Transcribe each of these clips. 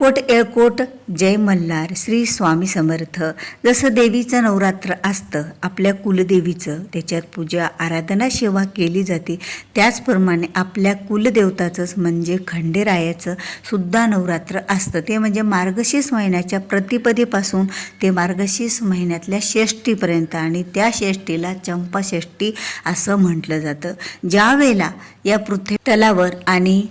Coat येळकोट जय मल्हार श्री स्वामी समर्थ। जसं देवीचं नवरात्र असतं, आपल्या कुलदेवीचं त्याच्यात पूजा आराधना सेवा केली जाते, त्याचप्रमाणे आपल्या कुलदेवताचंच म्हणजे खंडेरायाचं सुद्धा नवरात्र असतं। ते म्हणजे मार्गशीर्ष महिन्याच्या प्रतिपदेपासून ते मार्गशीर्ष महिन्यातल्या षष्टीपर्यंत, आणि त्या षष्टीला चंपाषष्ठी असं म्हटलं जातं। ज्या वेळेला या पृथ्वी तलावर आणि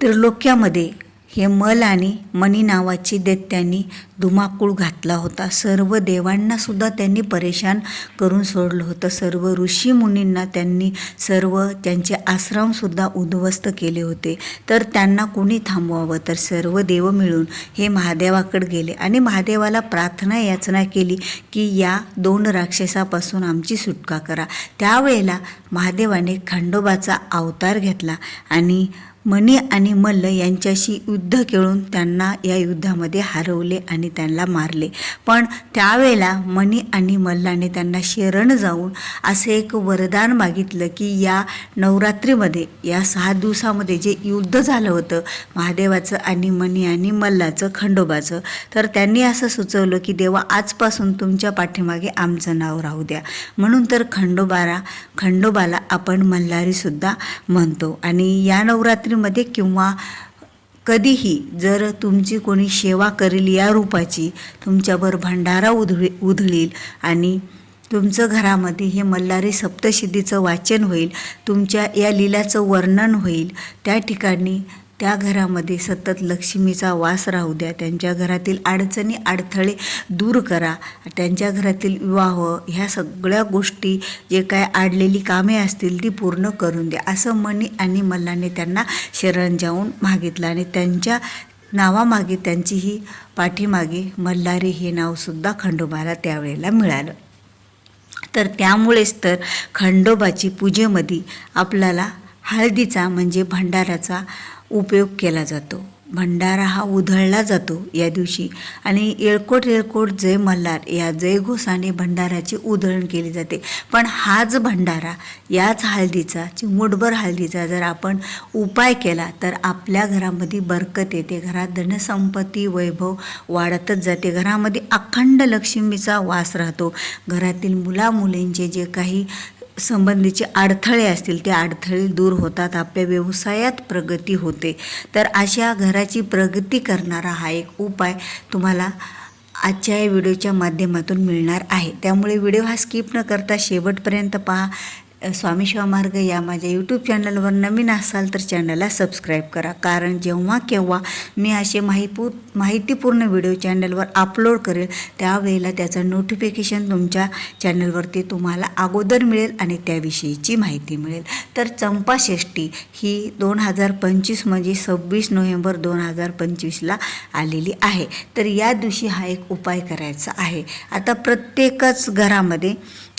त्रिलोक्यामध्ये हे मल आणि मणी नावाची दैत्यांनी धुमाकूळ घातला होता। सर्व देवांना सुद्धा त्यांनी परेशान करून सोडलं होतं। सर्व ऋषी मुनींना त्यांनी त्यांचे आश्रम सुद्धा उद्ध्वस्त केले होते। तर त्यांना कोणी थांबवावं, तर सर्व देव मिळून हे महादेवाकडे गेले आणि महादेवाला प्रार्थना याचना केली की या 2 राक्षसापासून आमची सुटका करा। त्यावेळेला महादेवाने खंडोबाचा अवतार घेतला आणि मणी आणि मल्ल यांच्याशी युद्ध खेळून त्यांना या युद्धामध्ये हरवले आणि त्यांना मारले। पण त्यावेळेला मणी आणि मल्लाने त्यांना शरण जाऊन असे एक वरदान मागितलं की या नवरात्रीमध्ये, या 6 दिवसामध्ये जे युद्ध झालं होतं महादेवाचं आणि मणी आणि मल्लाचं खंडोबाचं, तर त्यांनी असं सुचवलं की देवा, आजपासून तुमच्या पाठीमागे आमचं नाव राहू द्या। म्हणून तर खंडोबाला आपण मल्हारीसुद्धा म्हणतो। आणि या नवरात्रीमध्ये किंवा कधीही जर तुमची कोणी सेवा करेल या रूपाची, तुमच्यावर भंडारा उधळील आणि तुमचं घरामध्ये हे मल्हारी सप्तशतीचं वाचन होईल, तुमच्या या लीलाचं वर्णन होईल, त्या ठिकाणी त्या घरामध्ये सतत लक्ष्मीचा वास राहू द्या। त्यांच्या घरातील अडचणी अडथळे दूर करा, त्यांच्या घरातील विवाह ह्या सगळ्या गोष्टी, जे काय आडलेली कामे असतील ती पूर्ण करून द्या, असं मणी आणि मल्लाने त्यांना शरण जाऊन मागितलं। आणि त्यांच्या नावामागे, त्यांची ही पाठीमागे मल्हारी हे नावसुद्धा खंडोबाला त्यावेळेला मिळालं। तर त्यामुळेच तर खंडोबाची पूजेमध्ये आपल्याला हळदीचा म्हणजे भंडाराचा उपयोग केला जातो। भंडारा हा उधळला जातो या दिवशी आणि येळकोट येळकोट जय मल्हार या जयघोषाने भंडाराची उधळण केली जाते। पण हाच भंडारा, याच हळदीचा, चिमूटभर हळदीचा जर आपण उपाय केला तर आपल्या घरामध्ये बरकत येते, घरात धनसंपत्ती वैभव वाढतच जाते, घरामध्ये अखंड लक्ष्मीचा वास राहतो, घरातील मुलामुलींचे जे काही संबंधीचे अडथळे असतील ते अडथळे दूर होतात, आपल्या व्यवसायात प्रगती होते। तर अशा घराची प्रगती करणारा हा एक उपाय तुम्हाला आजच्या या व्हिडिओच्या माध्यमातून मिळणार आहे। त्यामुळे व्हिडिओ हा स्किप न करता शेवटपर्यंत पहा। स्वामी शिवामार्ग या माझ्या यूट्यूब चॅनलवर नवीन असाल तर चॅनलला सबस्क्राईब करा, कारण जेव्हा केव्हा मी असे माहितीपूर्ण व्हिडिओ चॅनलवर अपलोड करेल त्यावेळेला त्याचं नोटिफिकेशन तुमच्या चॅनलवरती तुम्हाला अगोदर मिळेल आणि त्याविषयीची माहिती मिळेल। तर चंपाषष्ठी ही 2025 म्हणजे 26 नोव्हेंबर 2025ला आलेली आहे। तर या दिवशी हा एक उपाय करायचा आहे। आता प्रत्येकच घरामध्ये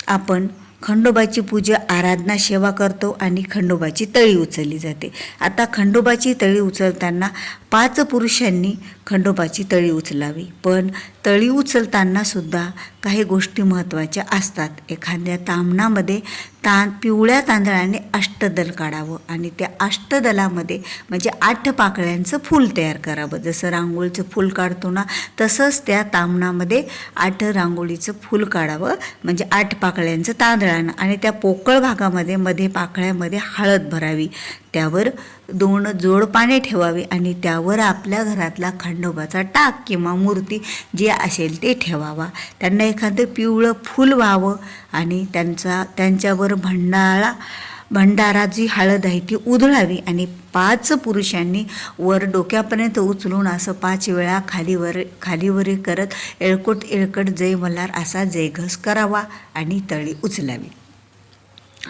आपण खंडोबाची पूजा आराधना सेवा करतो आणि खंडोबाची तळी उचलली जाते। आता खंडोबाची तळी उचलताना 5 पुरुषांनी खंडोबाची तळी उचलावी, पण तळी उचलताना सुद्धा काही गोष्टी महत्त्वाच्या असतात। एखाद्या ताम्हणामध्ये पिवळ्या तांदळाने अष्टदल काढावं आणि त्या अष्टदलामध्ये म्हणजे 8 पाकळ्यांचं फूल तयार करावं। जसं रांगोळीचं फूल काढतो ना, तसंच त्या ताम्हणामध्ये 8 रांगोळीचं फूल काढावं, म्हणजे 8 पाकळ्यांचं तांदळानं, आणि त्या पोकळ भागामध्ये मध्ये पाकळ्यामध्ये हळद भरावी, त्यावर 2 जोड पाने ठेवावे आणि त्यावर आपल्या घरातला खंडोबाचा टाक किंवा मूर्ती जे असेल ते ठेवावा। त्यांना एखादं पिवळं फूल व्हावं आणि त्यांच्यावर भंडारा जी हळद आहे ती उधळावी आणि 5 पुरुषांनी वर डोक्यापर्यंत उचलून असं 5 वेळा खालीवर करत येळकोट येळकोट जय मल्हार असा जयघोष करावा आणि तळी उचलावी।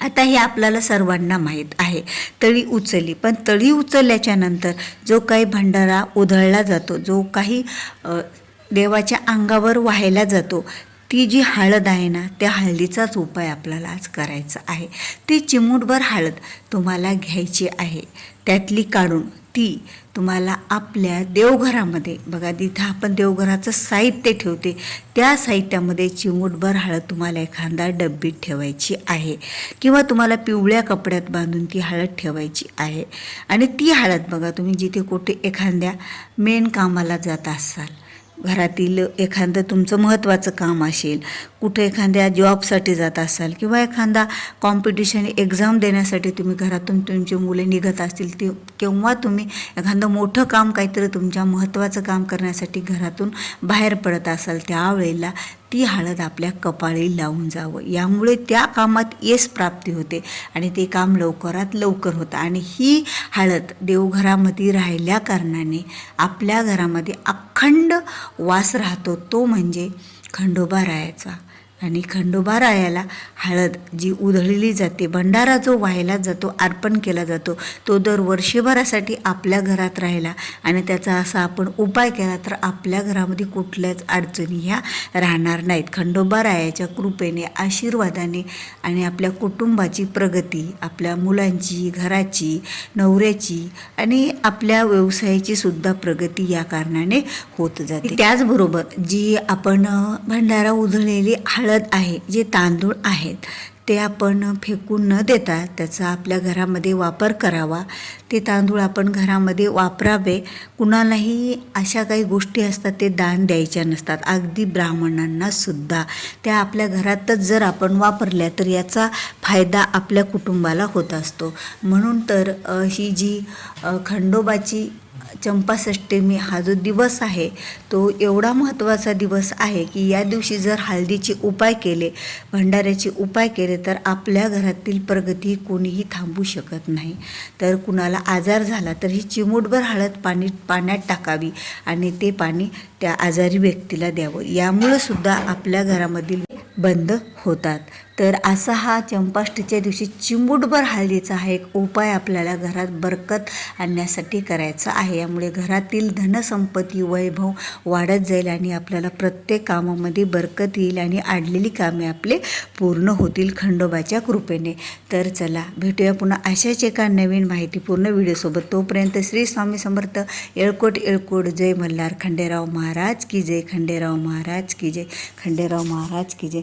आता हे आपल्याला सर्वांना माहीत आहे, तळी उचलली, पण तळी उचलल्याच्या नंतर जो काही भंडारा उधळला जातो, जो काही देवाच्या अंगावर वाहायला जातो, ती जी हळद आहे ना, त्या हळदीचाच उपाय आपल्याला आज करायचा आहे. ती चिमूटभर हळद तुम्हाला घ्यायची आहे, त्यातली काढून ती तुम्हाला आपल्या देवघरामध्ये, बघा तिथं आपण देवघराचं साहित्य ठेवते, त्या साहित्यामध्ये चिमूटभर हळद तुम्हाला एखादा डब्बीत ठेवायची आहे किंवा तुम्हाला पिवळ्या कपड्यात बांधून ती हळद ठेवायची आहे. आणि ती हळद बघा, तुम्ही जिथे कुठे एखाद्या मेन कामाला जात असाल, घरातील एखादं तुमचं महत्त्वाचं काम असेल, कुठे एखाद्या जॉबसाठी जात असाल किंवा एखादा कॉम्पिटिशन एक्झाम देण्यासाठी तुम्ही घरातून तुमची मुले निघत असतील, ते केव्हा तुम्ही एखादं मोठं काम, काहीतरी तुमच्या महत्त्वाचं काम करण्यासाठी घरातून बाहेर पडत असाल, त्यावेळेला ती हळद आपल्या कपाळी लावून जावं. यामुळे त्या कामात यश प्राप्ती होते आणि ते काम लवकरात लवकर होतं. आणि ही हळद देवघरामध्ये राहिल्या कारणाने आपल्या घरामध्ये अखंड वास राहतो, तो म्हणजे खंडोबारायाचा. आणि खंडोबारायाला हळद जी उधळली जाते, भंडारा जो व्हायला जातो, अर्पण केला जातो, तो दर वर्षभरासाठी आपल्या घरात राहिला आणि त्याचा असा आपण उपाय केला तर आपल्या घरामध्ये कुठल्याच अडचणी ह्या राहणार नाहीत. खंडोबारायाच्या कृपेने, आशीर्वादाने आणि आपल्या कुटुंबाची प्रगती, आपल्या मुलांची, घराची, नवऱ्याची आणि आपल्या व्यवसायाची सुद्धा प्रगती या कारणाने होत जाते. त्याचबरोबर जी आपण भंडारा उधळलेली हळद आहे, जे तांदूळ आहेत ते आपण फेकून न देता त्याचा आपल्या घरामध्ये वापर करावा. ते तांदूळ आपण घरामध्ये वापरावे. कुणालाही अशा काही गोष्टी असतात ते दान द्यायच्या नसतात, अगदी ब्राह्मणांना सुद्धा. त्या आपल्या घरातच जर आपण वापरल्या तर याचा फायदा आपल्या कुटुंबाला होत असतो. म्हणून तर ही जी खंडोबाची चंपाषष्ठी हा जो दिवस आहे तो एवढा महत्त्वाचा दिवस आहे की या दिवशी जर हळदीचे उपाय केले, भंडाऱ्याचे उपाय केले तर आपल्या घरातील प्रगती कोणीही थांबू शकत नाही. तर कुणाला आजार झाला तर ही चिमूटभर हळद पाण्यात टाकावी आणि ते पाणी त्या आजारी व्यक्तीला द्यावं. यामुळं सुद्धा आपल्या घरामधील बंद होतात. तर असा हा चंपाष्टमीच्या दिवशी चिमूटभर हळदीचा हा एक उपाय आपल्याला घरात बरकत आणण्यासाठी करायचा आहे. यामुळे घरातील धनसंपत्ती, वैभव वाढत जाईल आणि आपल्याला प्रत्येक कामामध्ये बरकत येईल आणि अडलेली कामे आपले पूर्ण होतील खंडोबाच्या कृपेने. तर चला भेटूया पुन्हा अशाच एका नवीन माहितीपूर्ण व्हिडिओसोबत. तोपर्यंत श्री स्वामी समर्थ. येळकोट येळकोट. जय मल्हार. खंडेराव महाराज की जय. खंडेराव महाराज की जय. खंडेराव महाराज की जय.